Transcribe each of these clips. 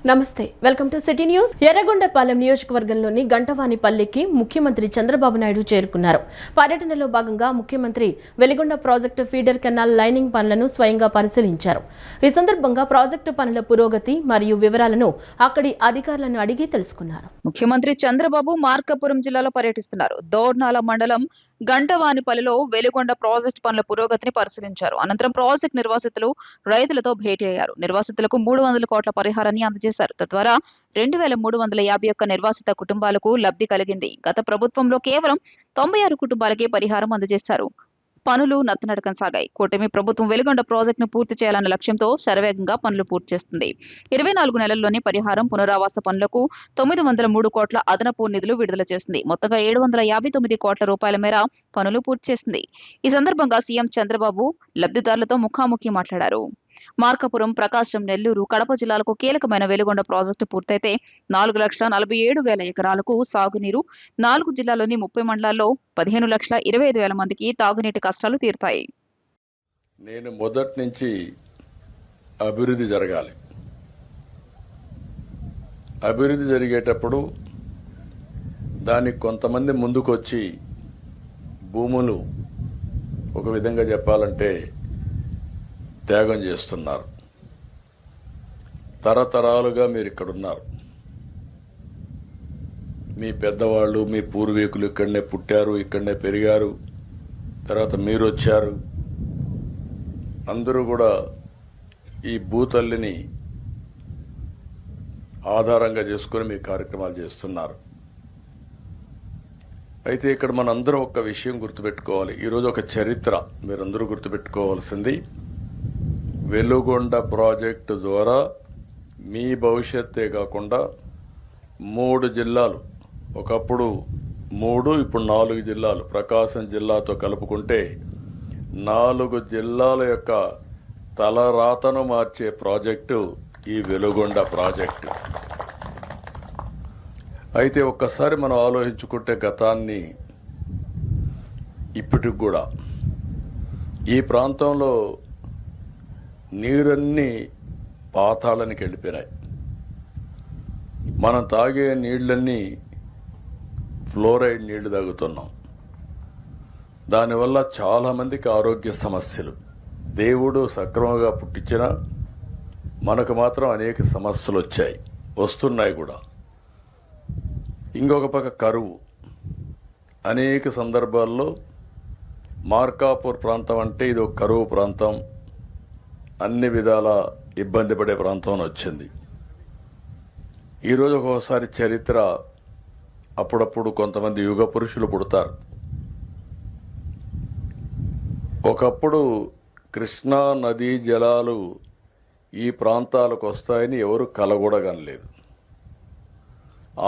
నమస్తే welcome to city news. Yerragondapalem నియోజకవర్గంలోని గంటవానిపల్లికి ముఖ్యమంత్రి చంద్రబాబు నాయుడు చేరుకున్నారు. పర్యటనలో భాగంగా ముఖ్యమంత్రి Veligonda project feeder canal lining పనులను స్వయంగా పరిశీలించారు. ఈ సందర్భంగా ప్రాజెక్టు పనుల పురోగతి మరియు వివరాలను అక్కడి అధికారులను అడిగి తెలుసుకున్నారు. ముఖ్యమంత్రి చంద్రబాబు మార్కాపురం జిల్లాలో పర్యటిస్తున్నారు. దోర్నాల మండలం గంటవానిపల్లిలో వెలిగొండ ప్రాజెక్టు పనుల పురోగతిని పరిశీలించారు. అనంతరం ప్రాజెక్టు నిర్వాసితులు రైతులతో భేటీ అయ్యారు. నిర్వాసితులకు 300 కోట్ల పరిహారాన్ని అందజేశారు. తద్వారా 2351 నిర్వాసిత కుటుంబాలకు లబ్ధి కలిగింది. గత ప్రభుత్వంలో కేవలం 96 కుటుంబాలకే పరిహారం అందజేశారు. పనులు నత్తనడకం సాగాయి. కూటమి ప్రభుత్వం వెలిగొండ ప్రాజెక్టును పూర్తి చేయాలన్న లక్ష్యంతో శరవేగంగా పనులు పూర్తి చేస్తుంది. 24 నెలల్లోనే పరిహారం పునరావాస పనులకు 903 కోట్ల అదనపు నిధులు విడుదల చేసింది. మొత్తంగా 759 కోట్ల రూపాయల మేర పనులు పూర్తి చేసింది. ఈ సందర్భంగా సీఎం చంద్రబాబు లబ్ధిదారులతో ముఖాముఖి మాట్లాడారు. మార్కాపురం, ప్రకాశం, నెల్లూరు, కడప జిల్లాలకు కీలకమైన వెలిగొండ ప్రాజెక్టు పూర్తయితే 4,47,000 ఎకరాలకు సాగునీరు, 4 జిల్లాల్లోని 30 మండలాల్లో 15,25,000 మందికి తాగునీటి కష్టాలు తీరుతాయి. నేను మొదటి నుంచి అభివృద్ధి జరగాలి. అభివృద్ధి జరిగేటప్పుడు దానికి కొంతమంది ముందుకొచ్చి భూములు ఒక విధంగా చెప్పాలంటే త్యాగం చేస్తున్నారు. తరతరాలుగా మీరు ఇక్కడున్నారు. మీ పెద్దవాళ్ళు, మీ పూర్వీకులు ఇక్కడనే పుట్టారు, ఇక్కడనే పెరిగారు. తర్వాత మీరు వచ్చారు. అందరూ కూడా ఈ భూతల్లిని ఆధారంగా చేసుకుని మీ కార్యక్రమాలు చేస్తున్నారు. అయితే ఇక్కడ మనందరం ఒక విషయం గుర్తుపెట్టుకోవాలి. ఈరోజు ఒక చరిత్ర మీరందరూ గుర్తుపెట్టుకోవాల్సింది, వెలుగొండ ప్రాజెక్టు ద్వారా మీ భవిష్యత్తే కాకుండా 3 జిల్లాలు, ఒకప్పుడు 3 ఇప్పుడు 4 జిల్లాలు, ప్రకాశం జిల్లాతో కలుపుకుంటే 4 జిల్లాల యొక్క తలరాతను మార్చే ప్రాజెక్టు ఈ వెలుగొండ ప్రాజెక్టు. అయితే ఒక్కసారి మనం ఆలోచించుకుంటే గతాన్ని ఇప్పటికి కూడా ఈ ప్రాంతంలో నీరన్నీ పాతాళానికి వెళ్ళిపోయినాయి. మనం తాగే నీళ్లన్నీ ఫ్లోరైడ్ నీళ్లు తాగుతున్నాం. దానివల్ల చాలా మందికి ఆరోగ్య సమస్యలు. దేవుడు సక్రమంగా పుట్టించినా మనకు మాత్రం అనేక సమస్యలు వచ్చాయి, వస్తున్నాయి కూడా. ఇంకొక పక్క కరువు. అనేక సందర్భాల్లో మార్కాపూర్ ప్రాంతం అంటే ఇది ఒక కరువు ప్రాంతం, అన్ని విధాల ఇబ్బంది పడే ప్రాంతం వచ్చింది. ఈరోజు ఒక్కోసారి చరిత్ర, అప్పుడప్పుడు కొంతమంది యుగ పురుషులు పుడతారు. ఒకప్పుడు కృష్ణా నదీ జలాలు ఈ ప్రాంతాలకు వస్తాయని ఎవరు కలగూడగనలేదు.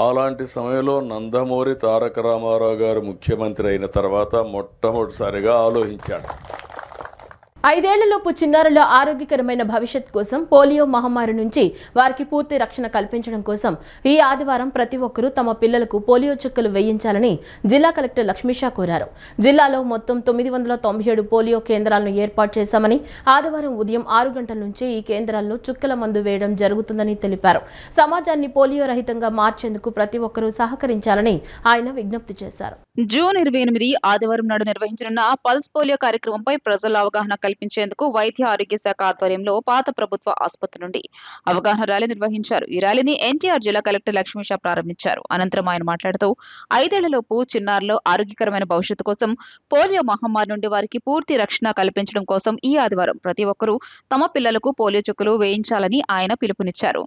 అలాంటి సమయంలో నందమూరి తారక రామారావు గారు ముఖ్యమంత్రి అయిన తర్వాత మొట్టమొదటిసారిగా ఆలోచించాడు. 5 ఏళ్లలోపు చిన్నారుల ఆరోగ్యకరమైన భవిష్యత్ కోసం పోలియో మహమ్మారి నుంచి వారికి పూర్తి రక్షణ కల్పించడం కోసం ఈ ఆదివారం ప్రతి ఒక్కరూ తమ పిల్లలకు పోలియో చుక్కలు వేయించాలని జిల్లా కలెక్టర్ లక్ష్మీషా కోరారు. జిల్లాలో మొత్తం 997 పోలియో కేంద్రాలను ఏర్పాటు చేశామని, ఆదివారం ఉదయం 6 గంటల నుంచి ఈ కేంద్రాల్లో చుక్కల మందు వేయడం జరుగుతుందని తెలిపారు. సమాజాన్ని పోలియో రహితంగా మార్చేందుకు ప్రతి ఒక్కరూ సహకరించాలని ఆయన విజ్ఞప్తి చేశారు. జూన్ 28 ఆదివారం నాడు నిర్వహించనున్న పల్స్ పోలియో కార్యక్రమంపై ప్రజల అవగాహన కల్పించేందుకు వైద్య ఆరోగ్య శాఖ ఆధ్వర్యంలో పాత ప్రభుత్వ ఆసుపత్రి నుండి అవగాహన ర్యాలీ నిర్వహించారు. ఈ ర్యాలీని ఎన్టీఆర్ జిల్లా కలెక్టర్ లక్ష్మీషా ప్రారంభించారు. అనంతరం ఆయన మాట్లాడుతూ 5 ఏళ్లలోపు చిన్నారులో ఆరోగ్యకరమైన భవిష్యత్తు కోసం పోలియో మహమ్మారి నుండి వారికి పూర్తి రక్షణ కల్పించడం కోసం ఈ ఆదివారం ప్రతి ఒక్కరూ తమ పిల్లలకు పోలియో చుక్కలు వేయించాలని ఆయన పిలుపునిచ్చారు.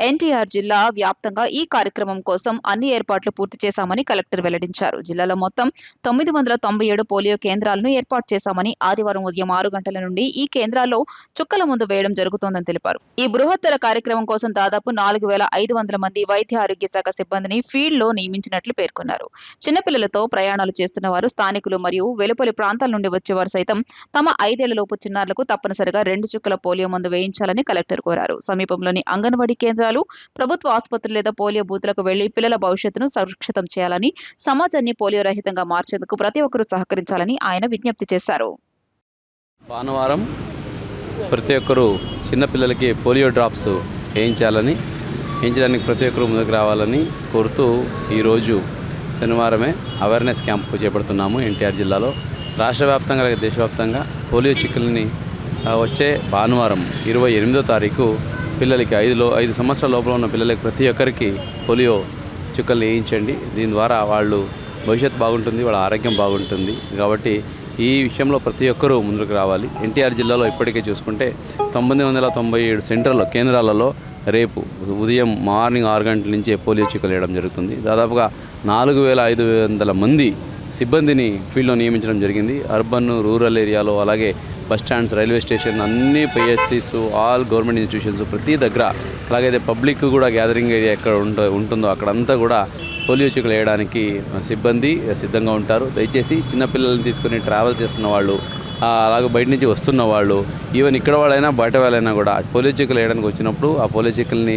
ఎన్టీఆర్ జిల్లా వ్యాప్తంగా ఈ కార్యక్రమం కోసం అన్ని ఏర్పాట్లు పూర్తి చేశామని కలెక్టర్ వెల్లడించారు. జిల్లాలో మొత్తం 997 పోలియో కేంద్రాలను ఏర్పాటు చేశామని, ఆదివారం ఉదయం 6 గంటల నుండి ఈ కేంద్రాల్లో చుక్కల మందు వేయడం జరుగుతోందని తెలిపారు. ఈ బృహత్తర కార్యక్రమం కోసం దాదాపు 4,500 మంది వైద్య ఆరోగ్య శాఖ సిబ్బందిని ఫీల్డ్ లో నియమించినట్లు పేర్కొన్నారు. చిన్నపిల్లలతో ప్రయాణాలు చేస్తున్న వారు, స్థానికులు మరియు వెలుపలి ప్రాంతాల నుండి వచ్చేవారు సైతం తమ 5 ఏళ్లలోపు చిన్నారులకు తప్పనిసరిగా 2 చుక్కల పోలియో మందు వేయించాలని కలెక్టర్ కోరారు. సమీపంలోని అంగన్వాడీ కేంద్రాలు, ప్రభుత్వ ఆసుపత్రులు లేదా పోలియో బూత్లకు వెళ్లి పిల్లల భవిష్యత్తును సురక్షితం చేయాలని, సమాజాన్ని పోలియో రహితంగా మార్చేందుకు ప్రతి ఒక్కరూ సహకరించాలని ఆయన విజ్ఞప్తి చేశారు. భానువారం ప్రతి ఒక్కరూ చిన్నపిల్లలకి పోలియో డ్రాప్స్ వేయించాలని వేయించడానికి ప్రతి ఒక్కరూ ముందుకు రావాలని కోరుతూ ఈరోజు శనివారమే అవేర్నెస్ క్యాంపు చేపడుతున్నాము ఎన్టీఆర్ జిల్లాలో. రాష్ట్ర వ్యాప్తంగా అలాగే దేశవ్యాప్తంగా పోలియో చుక్కల్ని వచ్చే భానువారం 28వ తారీఖు పిల్లలకి 5 సంవత్సరాల లోపల ఉన్న పిల్లలకి ప్రతి ఒక్కరికి పోలియో చుక్కలు వేయించండి. దీని ద్వారా వాళ్ళు భవిష్యత్తు బాగుంటుంది, వాళ్ళ ఆరోగ్యం బాగుంటుంది. కాబట్టి ఈ విషయంలో ప్రతి ఒక్కరూ ముందుకు రావాలి. ఎన్టీఆర్ జిల్లాలో ఇప్పటికే చూసుకుంటే 997 సెంటర్లో కేంద్రాలలో రేపు ఉదయం మార్నింగ్ 6 గంటల నుంచే పోలియో చుక్కలు వేయడం జరుగుతుంది. దాదాపుగా 4500 మంది సిబ్బందిని ఫీల్డ్లో నియమించడం జరిగింది. అర్బన్, రూరల్ ఏరియాలో, అలాగే బస్ స్టాండ్స్, రైల్వే స్టేషన్, అన్ని పిహెచ్సిస్, ఆల్ గవర్నమెంట్ ఇన్స్టిట్యూషన్స్ ప్రతి దగ్గర, అలాగే పబ్లిక్ కూడా గ్యాదరింగ్ ఏరియా ఎక్కడ ఉంటుందో అక్కడంతా కూడా పోలియో చుక్కలు వేయడానికి సిబ్బంది సిద్ధంగా ఉంటారు. దయచేసి చిన్నపిల్లల్ని తీసుకుని ట్రావెల్ చేస్తున్న వాళ్ళు, అలాగే బయట నుంచి వస్తున్న వాళ్ళు, ఈవెన్ ఇక్కడ వాళ్ళైనా బయట వాళ్ళైనా కూడా పోలియో చుక్కలు వేయడానికి వచ్చినప్పుడు ఆ పోలియో చుక్కల్ని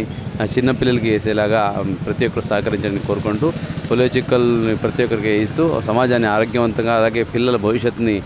చిన్నపిల్లలకి వేసేలాగా ప్రతి ఒక్కరు సహకరించడానికి కోరుకుంటూ పోలియో చుక్కల్ని ప్రతి ఒక్కరికి వేయిస్తూ సమాజాన్ని ఆరోగ్యవంతంగా అలాగే పిల్లల భవిష్యత్తుని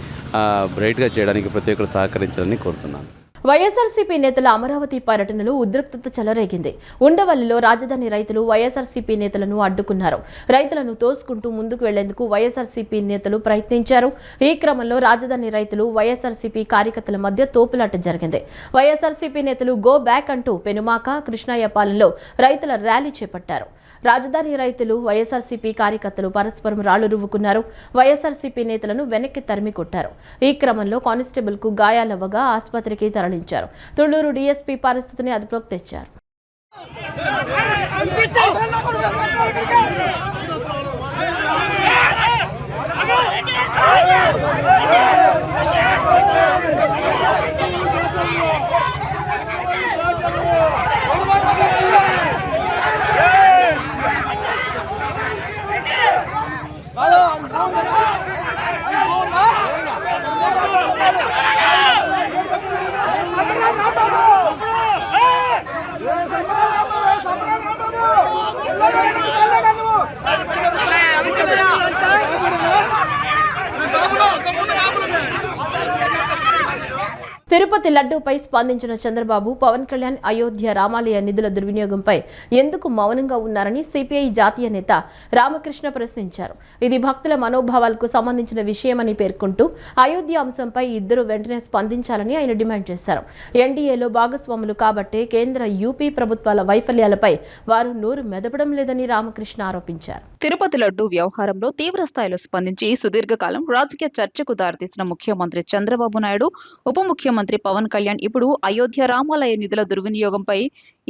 బ్రైట్గా చేయడానికి ప్రతి ఒక్కరు సహకరించాలని కోరుతున్నాను. వైఎస్ఆర్సీపీ నేతల అమరావతి పర్యటనలో ఉద్రిక్తత చెలరేగింది. ఉండవల్లిలో రాజధాని రైతులు వైఎస్ఆర్సీపీ నేతలను అడ్డుకున్నారు. రైతులను తోసుకుంటూ ముందుకు వెళ్లేందుకు వైఎస్ఆర్సీపీ నేతలు ప్రయత్నించారు. ఈ క్రమంలో రాజధాని రైతులు వైఎస్ఆర్సీపీ కార్యకర్తల మధ్య తోపులాట జరిగింది. వైఎస్ఆర్సీపీ నేతలు గో బ్యాక్ అంటూ పెనుమాక, కృష్ణాయపాలెంలో రైతుల ర్యాలీ చేపట్టారు. రాజధాని రైతులు, వైఎస్ఆర్సీపీ కార్యకర్తలు పరస్పరం రాళ్లు రువ్వుకున్నారు. వైఎస్ఆర్సీపీ నేతలను వెనక్కి తరిమి కొట్టారు. ఈ క్రమంలో కానిస్టేబుల్కు గాయాలవ్వగా ఆసుపత్రికి తరలించారు. తుళ్లూరు డీఎస్పీ పరిస్థితిని అదుపులోకి తెచ్చారు. తిరుపతి లడ్డూపై స్పందించిన చంద్రబాబు, పవన్ కళ్యాణ్ అయోధ్య రామాలయ నిధుల దుర్వినియోగంపై ఎందుకు మౌనంగా ఉన్నారని సిపిఐ జాతీయ నేత రామకృష్ణ ప్రశ్నించారు. ఇది భక్తుల మనోభావాలకు సంబంధించిన విషయమని పేర్కొంటూ అయోధ్య అంశంపై ఇద్దరు వెంటనే స్పందించాలని ఆయన డిమాండ్ చేశారు. ఎన్డీఏలో భాగస్వాములు కాబట్టే కేంద్ర, యూపీ ప్రభుత్వాల వైఫల్యాలపై వారు నోరు మెదపడం లేదని రామకృష్ణ ఆరోపించారు. తిరుపతి లడ్డూ వ్యవహారంలో తీవ్ర స్థాయిలో స్పందించి సుదీర్ఘకాలం రాజకీయ చర్చకు దారితీసిన ముఖ్యమంత్రి చంద్రబాబు నాయుడు, ఉప ముఖ్యమంత్రి పవన్ కళ్యాణ్ ఇప్పుడు అయోధ్య రామాలయ నిధుల దుర్వినియోగంపై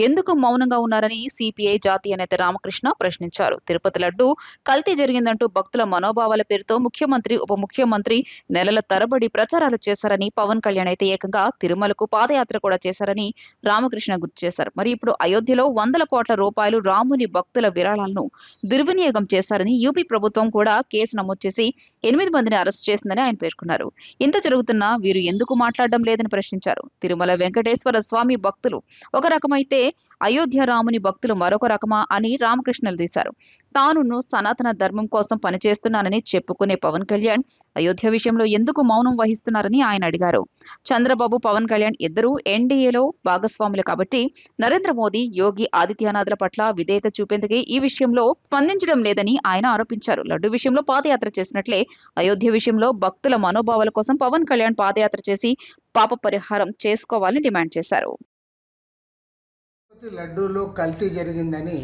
ఎందుకు మౌనంగా ఉన్నారని సిపిఐ జాతీయ నేత రామకృష్ణ ప్రశ్నించారు. తిరుపతి లడ్డూ కల్తీ జరిగిందంటూ భక్తుల మనోభావాల పేరుతో ముఖ్యమంత్రి, ఉప ముఖ్యమంత్రి నెలల తరబడి ప్రచారాలు చేశారని, పవన్ కళ్యాణ్ అయితే ఏకంగా తిరుమలకు పాదయాత్ర కూడా చేశారని రామకృష్ణ గుర్తు చేశారు. మరి ఇప్పుడు అయోధ్యలో 100 కోట్ల రూపాయలు రాముని భక్తుల విరాళాలను దుర్వినియోగం చేశారని యూపీ ప్రభుత్వం కూడా కేసు నమోదు చేసి 8 మందిని అరెస్ట్ చేసిందని ఆయన పేర్కొన్నారు. ఇంత జరుగుతున్నా వీరు ఎందుకు మాట్లాడడం లేదని ప్రశ్నించారు. తిరుమల వెంకటేశ్వర స్వామి భక్తులు ఒక రకమైతే అయోధ్య రాముని భక్తులు మరొక రకమా అని రామకృష్ణ నిలదీశారు. తాను సనాతన ధర్మం కోసం పనిచేస్తున్నానని చెప్పుకునే పవన్ కళ్యాణ్ అయోధ్య విషయంలో ఎందుకు మౌనం వహిస్తున్నారని ఆయన అడిగారు. చంద్రబాబు, పవన్ కళ్యాణ్ ఇద్దరూ ఎన్డీఏలో భాగస్వాములు కాబట్టి నరేంద్ర మోదీ, యోగి ఆదిత్యనాథ్ల పట్ల విధేయత చూపేందుకే ఈ విషయంలో స్పందించడం లేదని ఆయన ఆరోపించారు. లడ్డు విషయంలో పాదయాత్ర చేసినట్లే అయోధ్య విషయంలో భక్తుల మనోభావాల కోసం పవన్ కళ్యాణ్ పాదయాత్ర చేసి పాప పరిహారం చేసుకోవాలని డిమాండ్ చేశారు. లడ్డూలో కల్తీ జరిగిందని,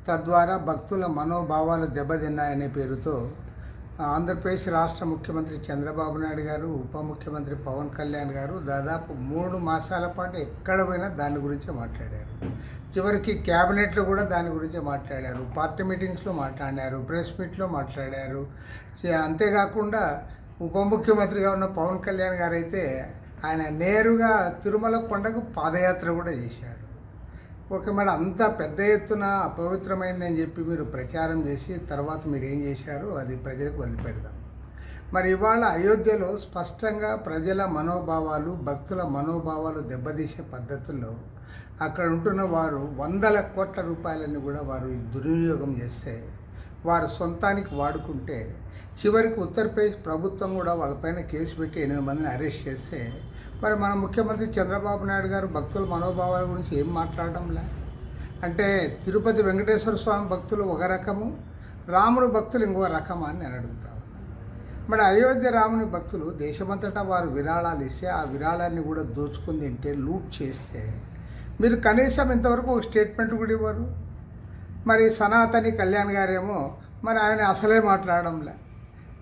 తద్వారా భక్తుల మనోభావాలు దెబ్బతిన్నాయనే పేరుతో ఆంధ్రప్రదేశ్ రాష్ట్ర ముఖ్యమంత్రి చంద్రబాబు నాయుడు గారు, ఉప ముఖ్యమంత్రి పవన్ కళ్యాణ్ గారు దాదాపు 3 మాసాల పాటు ఎక్కడ పోయినా దాని గురించే మాట్లాడారు. చివరికి క్యాబినెట్లో కూడా దాని గురించే మాట్లాడారు, పార్టీ మీటింగ్స్లో మాట్లాడారు, ప్రెస్ మీట్లో మాట్లాడారు. అంతేకాకుండా ఉప ముఖ్యమంత్రిగా ఉన్న పవన్ కళ్యాణ్ గారు అయితే ఆయన నేరుగా తిరుమల కొండకు పాదయాత్ర కూడా చేశాడు. ఓకే మేడం, అంత పెద్ద ఎత్తున అపవిత్రమైందని చెప్పి మీరు ప్రచారం చేసి తర్వాత మీరు ఏం చేశారు అది ప్రజలకు వదిలిపెడదాం. మరి ఇవాళ అయోధ్యలో స్పష్టంగా ప్రజల మనోభావాలు, భక్తుల మనోభావాలు దెబ్బతీసే పద్ధతుల్లో అక్కడ ఉంటున్న వారు 100 కోట్ల రూపాయలని కూడా వారు దుర్వినియోగం చేస్తే, వారు సొంతానికి వాడుకుంటే, చివరికి ఉత్తరప్రదేశ్ ప్రభుత్వం కూడా వాళ్ళపైన కేసు పెట్టి 8 మందిని అరెస్ట్ చేస్తే, మరి మన ముఖ్యమంత్రి చంద్రబాబు నాయుడు గారు భక్తుల మనోభావాల గురించి ఏం మాట్లాడడంలే. అంటే తిరుపతి వెంకటేశ్వర స్వామి భక్తులు ఒక రకము, రాముడు భక్తులు ఇంకో రకమా అని నేను అడుగుతా ఉన్నాను. మరి అయోధ్య రాముని భక్తులు దేశమంతటా వారు విరాళాలు ఇస్తే ఆ విరాళాన్ని కూడా దోచుకుని తింటే, లూట్ చేస్తే మీరు కనీసం ఇంతవరకు ఒక స్టేట్మెంట్ కూడా ఇవ్వరు. మరి సనాతని కళ్యాణ్ గారేమో మరి ఆయన అసలే మాట్లాడడంలే.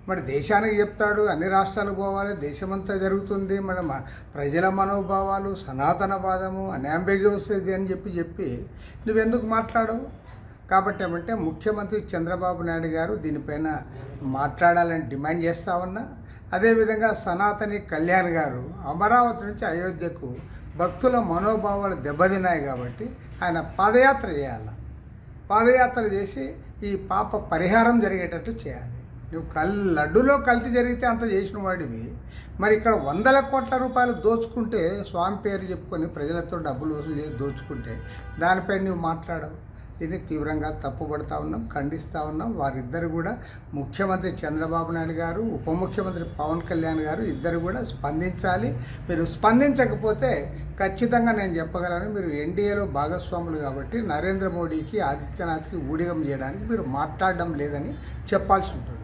మరి దేశానికి చెప్తాడు, అన్ని రాష్ట్రాలకు పోవాలి, దేశమంతా జరుగుతుంది, మరి ప్రజల మనోభావాలు, సనాతనవాదము, అన్యాంబిగ్యూస్ ఇది అని చెప్పి నువ్వెందుకు మాట్లాడవు? కాబట్టి ఏమంటే ముఖ్యమంత్రి చంద్రబాబు నాయుడు గారు దీనిపైన మాట్లాడాలని డిమాండ్ చేస్తా ఉన్నా. అదేవిధంగా సనాతని కళ్యాణ్ గారు అమరావతి నుంచి అయోధ్యకు భక్తుల మనోభావాలు దెబ్బతిన్నాయి కాబట్టి ఆయన పాదయాత్ర చేయాలి. పాదయాత్ర చేసి ఈ పాప పరిహారం జరిగేటట్టు చేయాలి. నువ్వు లడ్డులో కల్తీ జరిగితే అంత చేసిన వాడివి, మరి ఇక్కడ 100 కోట్ల రూపాయలు దోచుకుంటే, స్వామి పేరు చెప్పుకొని ప్రజలతో డబ్బులు వసూలు చేసి దోచుకుంటే దానిపై నువ్వు మాట్లాడవు. దీన్ని తీవ్రంగా తప్పుపడతా ఉన్నాం, ఖండిస్తూ ఉన్నాం. వారిద్దరు కూడా ముఖ్యమంత్రి చంద్రబాబు నాయుడు గారు, ఉప ముఖ్యమంత్రి పవన్ కళ్యాణ్ గారు ఇద్దరు కూడా స్పందించాలి. మీరు స్పందించకపోతే ఖచ్చితంగా నేను చెప్పగలను, మీరు ఎన్డీఏలో భాగస్వాములు కాబట్టి నరేంద్ర మోడీకి, ఆదిత్యనాథ్కి ఊడిగం చేయడానికి మీరు మాట్లాడడం లేదని చెప్పాల్సి ఉంటుంది.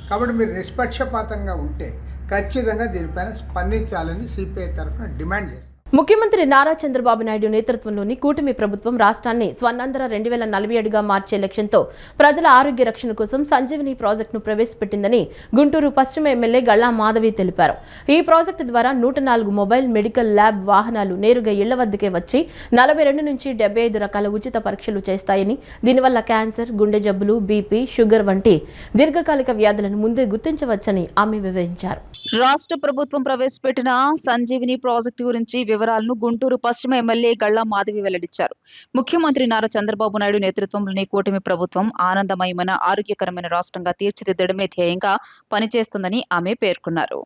కాబట్టి మీరు నిష్పక్షపాతంగా ఉంటే ఖచ్చితంగా దీనిపైన స్పందించాలని సిపిఐ తరఫున డిమాండ్ చేస్తారు. ముఖ్యమంత్రి నారా చంద్రబాబు నాయుడు నేతృత్వంలోని కూటమి ప్రభుత్వం రాష్ట్రాన్ని స్వర్ణాంధ్ర 2047గా మార్చే లక్ష్యంతో ప్రజల ఆరోగ్య రక్షణ కోసం సంజీవని ప్రాజెక్టును ప్రవేశపెట్టిందని గుంటూరు పశ్చిమ ఎమ్మెల్యే గల్లా మాధవి తెలిపారు. ఈ ప్రాజెక్టు ద్వారా 104 మొబైల్ మెడికల్ ల్యాబ్ వాహనాలు నేరుగా ఇళ్ల వద్దకే వచ్చి 42 నుంచి 75 రకాల ఉచిత పరీక్షలు చేస్తాయని, దీనివల్ల క్యాన్సర్, గుండె జబ్బులు, బీపీ, షుగర్ వంటి దీర్ఘకాలిక వ్యాధులను ముందే గుర్తించవచ్చని ఆమె వివరించారు. రాష్ట్ర ప్రభుత్వం ప్రవేశపెట్టిన సంజీవిని ప్రాజెక్టు గురించి వివరాలను గుంటూరు పశ్చిమ ఎమ్మెల్యే గల్లా మాధవి వెల్లడించారు. ముఖ్యమంత్రి నారా చంద్రబాబు నాయుడు నేతృత్వంలోని కూటమి ప్రభుత్వం ఆనందమయమైన, ఆరోగ్యకరమైన రాష్ట్రంగా తీర్చిదిద్దడమే ధ్యేయంగా పనిచేస్తుందని ఆమె పేర్కొన్నారు.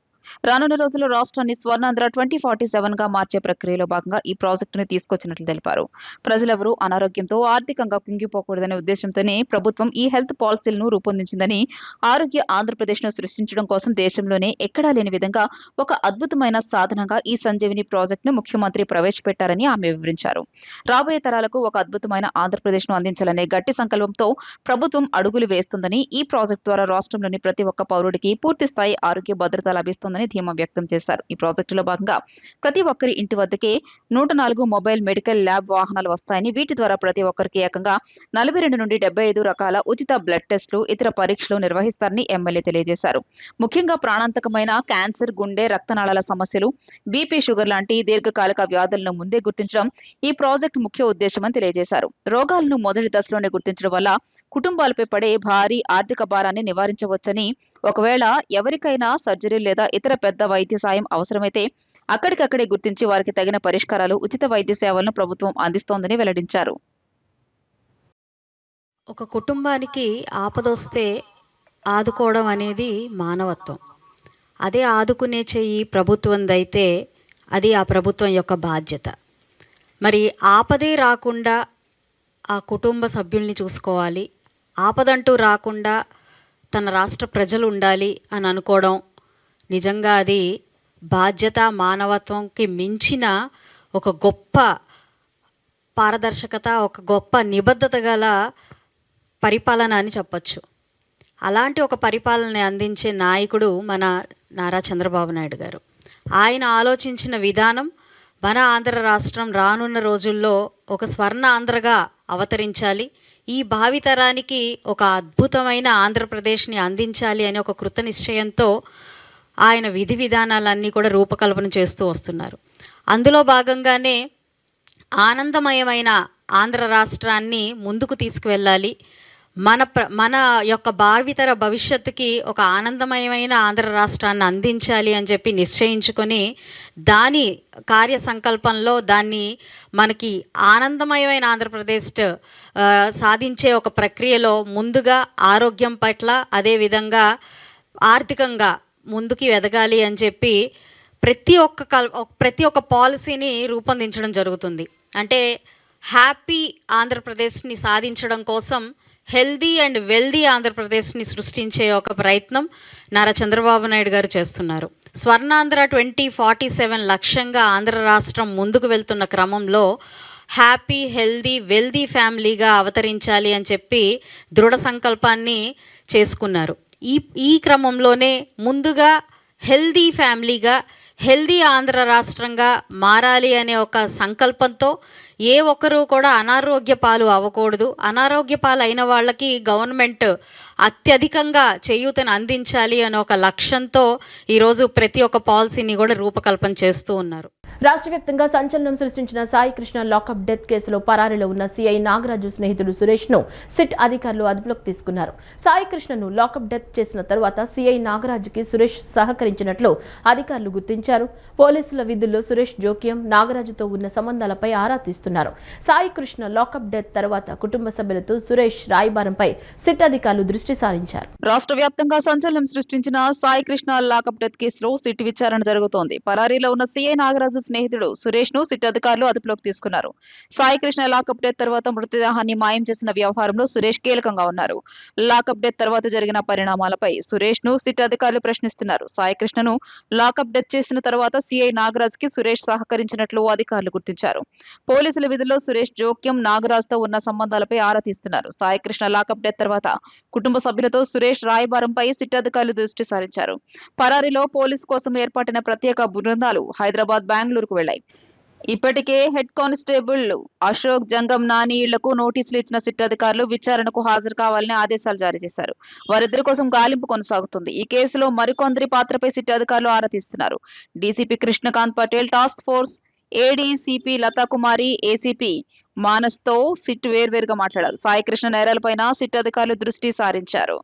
రానున్న రోజుల్లో రాష్ట్రాన్ని స్వర్ణాంధ్ర 2047గా మార్చే ప్రక్రియలో భాగంగా ఈ ప్రాజెక్టును తీసుకొచ్చినట్లు తెలిపారు. ప్రజలెవరూ అనారోగ్యంతో ఆర్థికంగా కుంగిపోకూడదనే ఉద్దేశంతోనే ప్రభుత్వం ఈ హెల్త్ పాలసీలను రూపొందించిందని, ఆరోగ్య ఆంధ్రప్రదేశ్ను సృష్టించడం కోసం దేశంలోనే ఎక్కడా లేని విధంగా ఒక అద్భుతమైన సాధనంగా ఈ సంజీవిని ప్రాజెక్టును ముఖ్యమంత్రి ప్రవేశపెట్టారని ఆమె వివరించారు. రాబోయే తరాలకు ఒక అద్భుతమైన ఆంధ్రప్రదేశ్ను అందించాలనే గట్టి సంకల్పంతో ప్రభుత్వం అడుగులు వేస్తుందని, ఈ ప్రాజెక్టు ద్వారా రాష్ట్రంలోని ప్రతి ఒక్క పౌరుడికి పూర్తి స్థాయి ఆరోగ్య భద్రత లభిస్తుంది ధీమా వ్యక్తం చేశారు. ఈ ప్రాజెక్టులో భాగంగా ప్రతి ఒక్కరి ఇంటి వద్దకే 104 మొబైల్ మెడికల్ ల్యాబ్ వాహనాలు వస్తాయని, వీటి ద్వారా ప్రతి ఒక్కరికి ఏకంగా 42 నుండి 75 రకాల ఉచిత బ్లడ్ టెస్టులు, ఇతర పరీక్షలు నిర్వహిస్తారని ఎమ్మెల్యే తెలియజేశారు. ముఖ్యంగా ప్రాణాంతకమైన క్యాన్సర్, గుండె, రక్తనాళాల సమస్యలు, బీపీ, షుగర్ లాంటి దీర్ఘకాలిక వ్యాధులను ముందే గుర్తించడం ఈ ప్రాజెక్టు ముఖ్య ఉద్దేశమని తెలియజేశారు. రోగాలను మొదటి దశలోనే గుర్తించడం వల్ల కుటుంబాలపై పడే భారీ ఆర్థిక భారాన్ని నివారించవచ్చని, ఒకవేళ ఎవరికైనా సర్జరీ లేదా ఇతర పెద్ద వైద్య సాయం అవసరమైతే అక్కడికక్కడే గుర్తించి వారికి తగిన పరిష్కారాలు, ఉచిత వైద్య సేవలను ప్రభుత్వం అందిస్తోందని వెల్లడించారు. ఒక కుటుంబానికి ఆపదొస్తే ఆదుకోవడం అనేది మానవత్వం. అదే ఆదుకునే చెయ్యి ప్రభుత్వందైతే అది ఆ ప్రభుత్వం యొక్క బాధ్యత. మరి ఆపదే రాకుండా ఆ కుటుంబ సభ్యుల్ని చూసుకోవాలి, ఆపదంటూ రాకుండా తన రాష్ట్ర ప్రజలు ఉండాలి అని అనుకోవడం నిజంగా అది బాధ్యత, మానవత్వంకి మించిన ఒక గొప్ప పారదర్శకత, ఒక గొప్ప నిబద్ధత గల పరిపాలన అని చెప్పచ్చు. అలాంటి ఒక పరిపాలన అందించే నాయకుడు మన నారా చంద్రబాబు నాయుడు గారు. ఆయన ఆలోచించిన విధానం మన ఆంధ్ర రాష్ట్రం రానున్న రోజుల్లో ఒక స్వర్ణ ఆంధ్రగా అవతరించాలి, ఈ భావితరానికి ఒక అద్భుతమైన ఆంధ్రప్రదేశ్ని అందించాలి అనే ఒక కృత నిశ్చయంతో ఆయన విధి విధానాలన్నీ కూడా రూపకల్పన చేస్తూ వస్తున్నారు. అందులో భాగంగానే ఆనందమయమైన ఆంధ్ర రాష్ట్రాన్ని ముందుకు తీసుకువెళ్ళాలి, మన యొక్క భావితర భవిష్యత్తుకి ఒక ఆనందమయమైన ఆంధ్ర రాష్ట్రాన్ని అందించాలి అని చెప్పి నిశ్చయించుకొని దాని కార్య సంకల్పంలో దాన్ని మనకి ఆనందమయమైన ఆంధ్రప్రదేశ్ సాధించే ఒక ప్రక్రియలో ముందుగా ఆరోగ్యం పట్ల, అదేవిధంగా ఆర్థికంగా ముందుకి ఎదగాలి అని చెప్పి ప్రతి ఒక్క పాలసీని రూపొందించడం జరుగుతుంది. అంటే హ్యాపీ ఆంధ్రప్రదేశ్ని సాధించడం కోసం హెల్దీ అండ్ వెల్దీ ఆంధ్రప్రదేశ్ని సృష్టించే ఒక ప్రయత్నం నారా చంద్రబాబు నాయుడు గారు చేస్తున్నారు. స్వర్ణాంధ్ర 2047 లక్ష్యంగా ఆంధ్ర రాష్ట్రం ముందుకు వెళ్తున్న క్రమంలో హ్యాపీ, హెల్దీ, వెల్దీ ఫ్యామిలీగా అవతరించాలి అని చెప్పి దృఢ సంకల్పాన్ని చేసుకున్నారు. ఈ క్రమంలోనే ముందుగా హెల్దీ ఫ్యామిలీగా, హెల్దీ ఆంధ్ర రాష్ట్రంగా మారాలి అనే ఒక సంకల్పంతో ఏ ఒక్కరూ కూడా అనారోగ్య పాలు అవ్వకూడదు, అనారోగ్య పాలు అయిన వాళ్ళకి గవర్నమెంట్ అత్యధికంగా చేయూతను అందించాలి అనే ఒక లక్ష్యంతో ఈరోజు ప్రతి ఒక్క పాలసీని కూడా రూపకల్పన చేస్తూ ఉన్నారు. రాష్ట్ర వ్యాప్తంగా సంచలనం సృష్టించిన సాయి కృష్ణ లాకప్ డెత్ కేసులో పరారీలో ఉన్న సీఐ నాగరాజు స్నేహితుడు సురేష్ ను సిట్ అధికారులు అదుపులోకి తీసుకున్నారు. సాయి కృష్ణను లాకప్ డెత్ చేసిన తరువాత సీఐ నాగరాజుకి సురేష్ సహకరించినట్లు అధికారులు గుర్తించారు. పోలీసుల విధుల్లో సురేష్ జోక్యం, నాగరాజుతో ఉన్న సంబంధాలపై ఆరా తీస్తున్నారు. సాయి కృష్ణ లాకప్ డెత్ తర్వాత కుటుంబ సభ్యులతో సురేష్ రాయబారంపై సిట్ అధికారులు దృష్టి సారించారు. రాష్ట్ర వ్యాప్తంగా సంచలనం సృష్టించిన సాయి కృష్ణ లాకప్ డెత్ కేసులో సిట్ విచారణ జరుగుతోంది. పరారీలో ఉన్న సీఐ నాగరాజు స్నేహితుడు సురేష్ ను సిట్ అధికారులు అదుపులోకి తీసుకున్నారు. సాయి కృష్ణ లాకప్ డెత్ తర్వాత మృతదేహాన్ని మాయం చేసిన వ్యవహారంలో సురేష్ కీలకంగా ఉన్నారు. లాకప్ డెత్ తర్వాత జరిగిన పరిణామాలపై సురేష్ ను సిట్ అధికారులు ప్రశ్నిస్తున్నారు. సాయి కృష్ణను లాకప్ డెత్ చేసిన తర్వాత సీఐ నాగరాజ్ కి సురేష్ సహకరించినట్లు అధికారులు గుర్తించారు. పోలీసుల విధుల్లో సురేష్ జోక్యం, నాగరాజ్ తో ఉన్న సంబంధాలపై ఆరా తీస్తున్నారు. సాయి కృష్ణ లాకప్ డెత్ తర్వాత కుటుంబ సభ్యులతో సురేష్ రాయబారంపై సిట్ అధికారులు దృష్టి సారించారు. పరారీలో పోలీసు కోసం ఏర్పాటైన ప్రత్యేక బృందాలు హైదరాబాద్, బెంగళూరుకు వెళ్లాయి. ఇప్పటికే హెడ్ కానిస్టేబుల్ అశోక్, జంగం నాని ఇళ్లకు నోటీసులు ఇచ్చిన సిట్ అధికారులు విచారణకు హాజరు కావాలని ఆదేశాలు జారీ చేశారు. వారిద్దరి కోసం గాలింపు కొనసాగుతుంది. ఈ కేసులో మరికొందరి పాత్రపై సిట్ అధికారులు ఆరా తీస్తున్నారు. DCP Krishnakanth Patel, task force ADCP Lathakumari, ACP మానస్తో సిట్ వేర్వేరుగా మాట్లాడారు. సాయి కృష్ణ నేరాలపైన సిట్ అధికారులు దృష్టి సారించారు.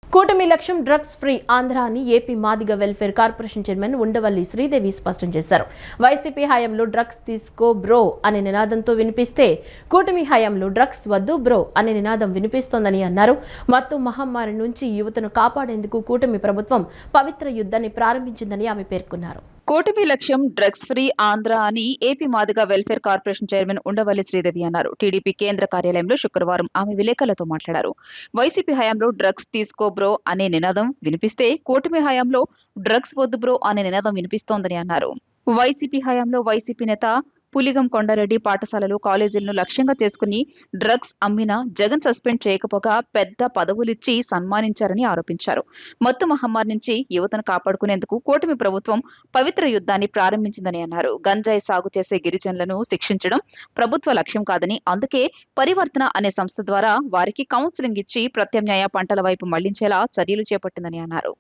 కూటమి లక్ష్యం డ్రగ్స్ ఫ్రీ ఆంధ్ర అని AP Madiga welfare corporation chairman Undavalli Sridevi స్పష్టం చేశారు. వైసీపీ హయాంలో డ్రగ్స్ తీసుకో బ్రో అనే నినాదంతో వినిపిస్తే కూటమి హయాంలో డ్రగ్స్ వద్దు బ్రో అనే నినాదం వినిపిస్తోందని అన్నారు. మత్తు మహమ్మారి నుంచి యువతను కాపాడేందుకు కూటమి ప్రభుత్వం పవిత్ర యుద్ధాన్ని ప్రారంభించిందని ఆమె పేర్కొన్నారు. కూటమి లక్ష్యం డ్రగ్స్ ఫ్రీ ఆంధ్ర అని AP Madiga welfare corporation chairman Undavalli Sridevi అన్నారు. టీడీపీ కేంద్ర కార్యాలయంలో శుక్రవారం ఆమె విలేకరులతో మాట్లాడారు. వైసీపీ హయాంలో డ్రగ్స్ తీసుకో బ్రో అనే నినాదం వినిపిస్తే కూటమి హయాంలో డ్రగ్స్ వద్దు బ్రో అనే నినాదం వినిపిస్తోందని అన్నారు. వైసీపీ హయాంలో వైసీపీ నేత పులిగం కొండారెడ్డి పాఠశాలలు, కాలేజీలను లక్ష్యంగా చేసుకుని డ్రగ్స్ అమ్మినా జగన్ సస్పెండ్ చేయకపోగా పెద్ద పదవులిచ్చి సన్మానించారని ఆరోపించారు. మత్తు మహమ్మారి నుంచి యువతను కాపాడుకునేందుకు కూటమి ప్రభుత్వం పవిత్ర యుద్ధాన్ని ప్రారంభించిందని అన్నారు. గంజాయి సాగు చేసే గిరిజనులను శిక్షించడం ప్రభుత్వ లక్ష్యం కాదని, అందుకే పరివర్తన అనే సంస్థ ద్వారా వారికి కౌన్సిలింగ్ ఇచ్చి ప్రత్యామ్నాయ పంటల వైపు మళ్లించేలా చర్యలు చేపట్టిందని అన్నారు.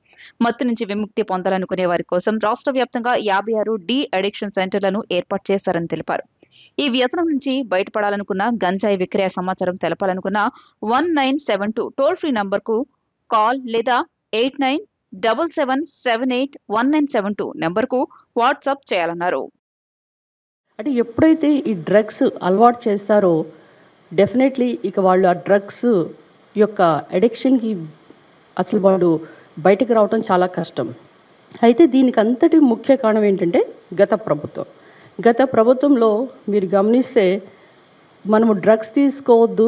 మత్తు నుంచి విముక్తి పొందాలనుకునే వారి కోసం రాష్ట్ర వ్యాప్తంగా 56 డి అడిక్షన్ సెంటర్లను ఏర్పాటు చేశారని తెలిపారు. ఈ వ్యసనం నుంచి బయటపడాలనుకున్న, గంజాయి విక్రయ సమాచారం తెలపాలనుకున్న 1972 టోల్ ఫ్రీ నంబర్కు కాల్ లేదా 8977781972 నెంబర్కు వాట్సాప్ చేయాలన్నారు. అంటే ఎప్పుడైతే ఈ డ్రగ్స్ అలవాటు చేస్తారో డెఫినెట్లీ ఇక వాళ్ళు ఆ డ్రగ్స్ యొక్క అడిక్షన్కి అసలు వాళ్ళు బయటకు రావటం చాలా కష్టం. అయితే దీనికి అంతటి ముఖ్య కారణం ఏంటంటే గత ప్రభుత్వంలో మీరు గమనిస్తే మనము డ్రగ్స్ తీసుకోవద్దు,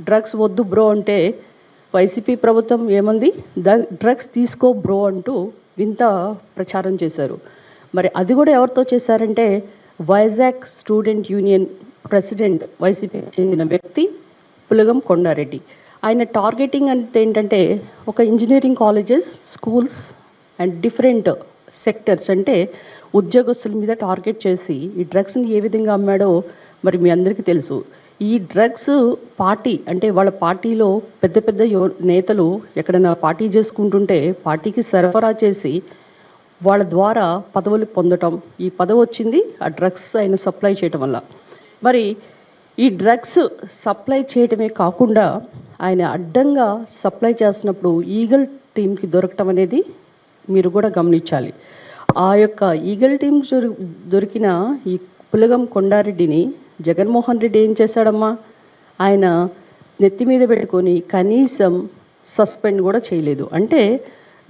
డ్రగ్స్ వద్దు బ్రో అంటే వైసీపీ ప్రభుత్వం ఏమంది, డ్రగ్స్ తీసుకో బ్రో అంటూ వింత ప్రచారం చేశారు. మరి అది కూడా ఎవరితో చేశారంటే వైజాగ్ స్టూడెంట్ యూనియన్ ప్రెసిడెంట్, వైసీపీకి చెందిన వ్యక్తి పులిగం కొండారెడ్డి. ఆయన టార్గెటింగ్ అంటే ఏంటంటే ఒక engineering colleges, schools and different sectors అంటే ఉద్యోగస్తుల మీద టార్గెట్ చేసి ఈ డ్రగ్స్ని ఏ విధంగా అమ్మాడో మరి మీ అందరికీ తెలుసు. ఈ డ్రగ్స్ పార్టీ అంటే వాళ్ళ పార్టీలో పెద్ద పెద్ద నేతలు ఎక్కడైనా పార్టీ చేసుకుంటుంటే పార్టీకి సరఫరా చేసి వాళ్ళ ద్వారా పదవులు పొందటం, ఈ పదవి వచ్చింది ఆ డ్రగ్స్ ఆయన సప్లై చేయటం వల్ల. మరి ఈ డ్రగ్స్ సప్లై చేయటమే కాకుండా ఆయన అడ్డంగా సప్లై చేస్తున్నప్పుడు ఈగల్ టీంకి దొరకటం అనేది మీరు కూడా గమనించాలి. ఆ యొక్క ఈగల్ టీం దొరికిన ఈ పులిగం కొండారెడ్డిని జగన్మోహన్ రెడ్డి ఏం చేశాడమ్మా, ఆయన నెత్తి మీద పెట్టుకొని కనీసం సస్పెండ్ కూడా చేయలేదు. అంటే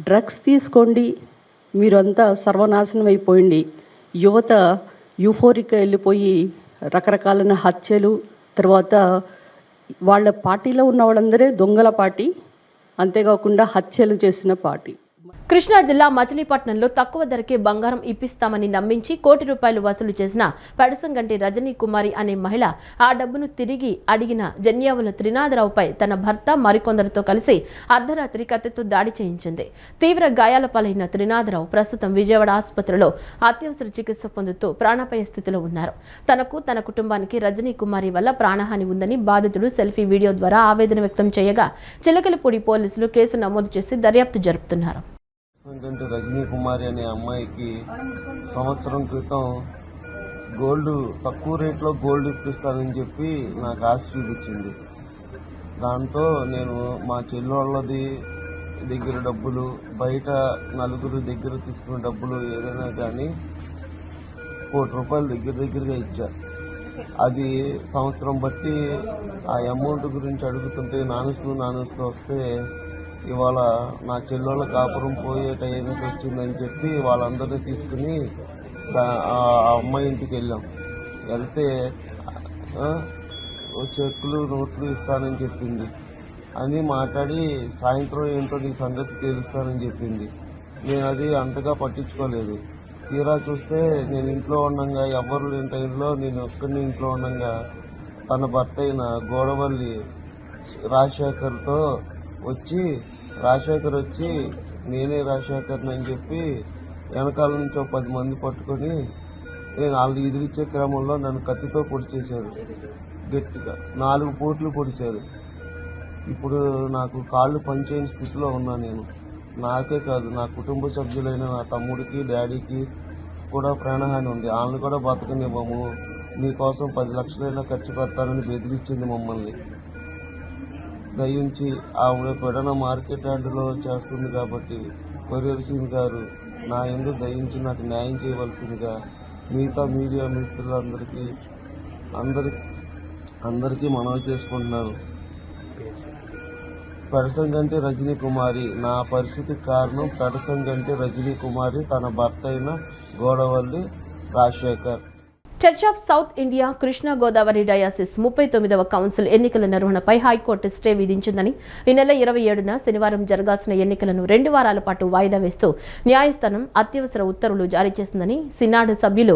డ్రగ్స్ తీసుకోండి, మీరంతా సర్వనాశనం అయిపోయింది, యువత యూఫోరిక్ వెళ్ళిపోయి రకరకాలైన హత్యలు, తర్వాత వాళ్ళ పార్టీలో ఉన్న వాళ్ళందరే దొంగల పార్టీ, అంతేకాకుండా హత్యలు చేసిన పార్టీ. కృష్ణా జిల్లా మచిలీపట్నంలో తక్కువ ధరకే బంగారం ఇప్పిస్తామని నమ్మించి కోటి రూపాయలు వసూలు చేసిన పెడసంగంటి రజనీ కుమారి అనే మహిళ ఆ డబ్బును తిరిగి అడిగిన జన్యావుల త్రినాథరావుపై తన భర్త మరికొందరితో కలిసి అర్ధరాత్రి కత్తితో దాడి చేయించింది. తీవ్ర గాయాల పాలైన త్రినాథరావు ప్రస్తుతం విజయవాడ ఆసుపత్రిలో అత్యవసర చికిత్స పొందుతూ ప్రాణాపాయ స్థితిలో ఉన్నారు. తనకు తన కుటుంబానికి రజనీ కుమారి వల్ల ప్రాణహాని ఉందని బాధితుడు సెల్ఫీ వీడియో ద్వారా ఆవేదన వ్యక్తం చేయగా చిలకలపూడి పోలీసులు కేసు నమోదు చేసి దర్యాప్తు జరుపుతున్నారు. పెడసంగంటి రజనీ కుమారి అనే అమ్మాయికి సంవత్సరం క్రితం గోల్డ్ తక్కువ రేట్లో గోల్డ్ ఇప్పిస్తానని చెప్పి నాకు ఆశ చూపించింది. దాంతో నేను మా చెల్లెళ్ళది దగ్గర డబ్బులు, బయట నలుగురు దగ్గర తీసుకున్న డబ్బులు ఏదైనా కానీ ₹1 కోటి దగ్గరగా ఇచ్చా. అది సంవత్సరం బట్టి ఆ అమౌంట్ గురించి అడుగుతుంటే నానుస్తూ వస్తే ఇవాళ నా చెల్లెళ్ళ కాపురం పోయే టైంకి వచ్చిందని చెప్పి వాళ్ళందరినీ తీసుకుని ఆ అమ్మాయి ఇంటికి వెళ్ళాం. వెళ్తే చెక్కులు నోట్లు ఇస్తానని చెప్పింది అని మాట్లాడి సాయంత్రం ఏంటో నీ సంగతి తెలుస్తానని చెప్పింది. నేను అది అంతగా పట్టించుకోలేదు. తీరా చూస్తే నేను ఇంట్లో ఉండగా, ఎవరు లేని టైంలో నేను ఒక్కడిని ఇంట్లో ఉండగా తన భర్త అయిన గోడవల్లి రాజశేఖర్తో రాజశేఖర్ వచ్చి నేనే రాజశేఖర్ని అని చెప్పి వెనకాల నుంచి 10 మంది పట్టుకొని నేను వాళ్ళు ఎదిరించే క్రమంలో నన్ను కత్తితో పొడిచేశారు. గట్టిగా 4 పోట్లు పొడిచారు. ఇప్పుడు నాకు కాళ్ళు పనిచేయని స్థితిలో ఉన్నా. నేను నాకే కాదు, నా కుటుంబ సభ్యులైన నా తమ్ముడికి, డాడీకి కూడా ప్రాణహాని ఉంది. వాళ్ళని కూడా బతకనివ్వము, నీకోసం 10 లక్షలైనా ఖర్చు పెడతానని బెదిరించింది మమ్మల్ని. దయించి ఆవిడ పెడన మార్కెట్ యార్డులో చేస్తుంది కాబట్టి కొరియర్ సింగ్ గారు నా యందు దయించి నాకు న్యాయం చేయవలసిందిగా మిగతా మీడియా మిత్రులందరికీ అందరికీ మనవి చేసుకుంటున్నాను. పెడసంగంటి రజనీ కుమారి, నా పరిస్థితికి కారణం పెడసంగంటి రజనీ కుమారి, తన భర్త అయిన Godavalli Rajasekhar. Church of South India Krishna Godavari diocese 39వ కౌన్సిల్ ఎన్నికల నిర్వహణపై హైకోర్టు స్టే విధించిందని ఈ నెల 27న శనివారం జరగాల్సిన ఎన్నికలను 2 వారాల పాటు వాయిదా వేస్తూ న్యాయస్థానం అత్యవసర ఉత్తర్వులు జారీ చేసిందని సినాడ్ సభ్యులు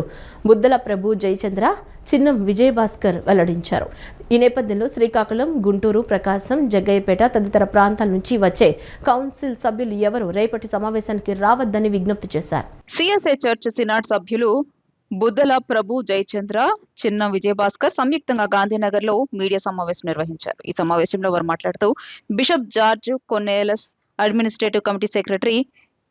బుద్దల ప్రభు జయచంద్ర, చిన్నం విజయభాస్కర్ వెల్లడించారు. ఈ నేపథ్యంలో శ్రీకాకుళం, గుంటూరు, ప్రకాశం, జగ్గయ్యపేట తదితర ప్రాంతాల నుంచి వచ్చే కౌన్సిల్ సభ్యులు ఎవరూ రేపటి సమావేశానికి రావద్దని విజ్ఞప్తి చేశారు. సిఎస్ఐ చర్చ్ సినాడ్ సభ్యులు బుద్దల ప్రభు జయచంద్ర, చిన్న విజయభాస్కర్ సంయుక్తంగా గాంధీనగర్ లో మీడియా సమావేశం నిర్వహించారు. ఈ సమావేశంలో వారు మాట్లాడుతూ bishop George Cornelius, administrative committee secretary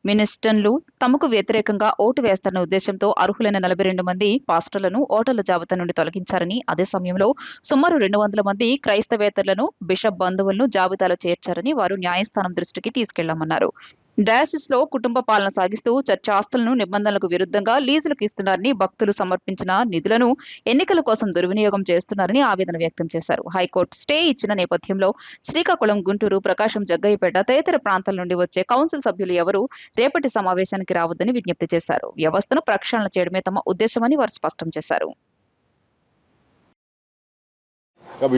మినిస్టన్లు తమకు వ్యతిరేకంగా ఓటు వేస్తారన్న ఉద్దేశంతో అర్హులైన 42 మంది పాస్టర్లను ఓటర్ల జాబితా నుండి తొలగించారని, అదే సమయంలో సుమారు 200 మంది క్రైస్తవేతరులను, బిషప్ బంధువులను జాబితాలో చేర్చారని వారు న్యాయస్థానం దృష్టికి తీసుకెళ్లామన్నారు. డయాసిస్ లో కుటుంబ పాలన సాగిస్తూ చర్చ ఆస్తులను నిబంధనలకు విరుద్ధంగా లీజులకు ఇస్తున్నారని, భక్తులు సమర్పించిన నిధులను ఎన్నికల కోసం దుర్వినియోగం చేస్తున్నారని ఆవేదన వ్యక్తం చేశారు. హైకోర్టు స్టే ఇచ్చిన నేపథ్యంలో శ్రీకాకుళం, గుంటూరు, ప్రకాశం, జగ్గయ్యపేట తదితర ప్రాంతాల నుండి వచ్చే కౌన్సిల్ సభ్యులు ఎవరూ రేపటి సమావేశానికి రావద్దని విజ్ఞప్తి చేశారు. వ్యవస్థను ప్రక్షాళన చేయడమే తమ ఉద్దేశమని వారు స్పష్టం చేశారు.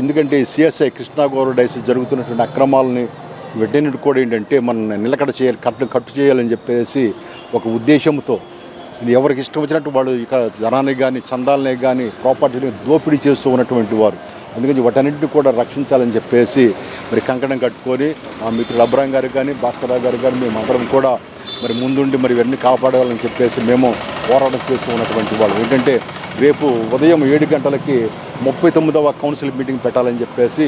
ఎందుకంటే సిఎస్ఐ కృష్ణా గోదావరి డయాసిస్ జరుగుతున్నటువంటి అక్రమాలని వెంటనే కూడా ఏంటంటే మనం నిలకడ చేయాలి, కట్టు చేయాలని చెప్పేసి ఒక ఉద్దేశంతో ఎవరికి ఇష్టం వచ్చినట్టు వాళ్ళు ఇక జనానికి కానీ, చందాలని కానీ, ప్రాపర్టీని దోపిడీ చేస్తూ ఉన్నటువంటి వారు. అందుకని వాటన్నింటినీ కూడా రక్షించాలని చెప్పేసి మరి కంకణం కట్టుకొని మా మిత్రుడు అబ్రాం గారికి కానీ, భాస్కరరావు గారికి కానీ మేము అందరం కూడా మరి ముందుండి మరి ఇవన్నీ కాపాడాలని చెప్పేసి మేము పోరాటం చేస్తూ ఉన్నటువంటి వాళ్ళు. ఏంటంటే రేపు ఉదయం 7 గంటలకి 39వ కౌన్సిల్ మీటింగ్ పెట్టాలని చెప్పేసి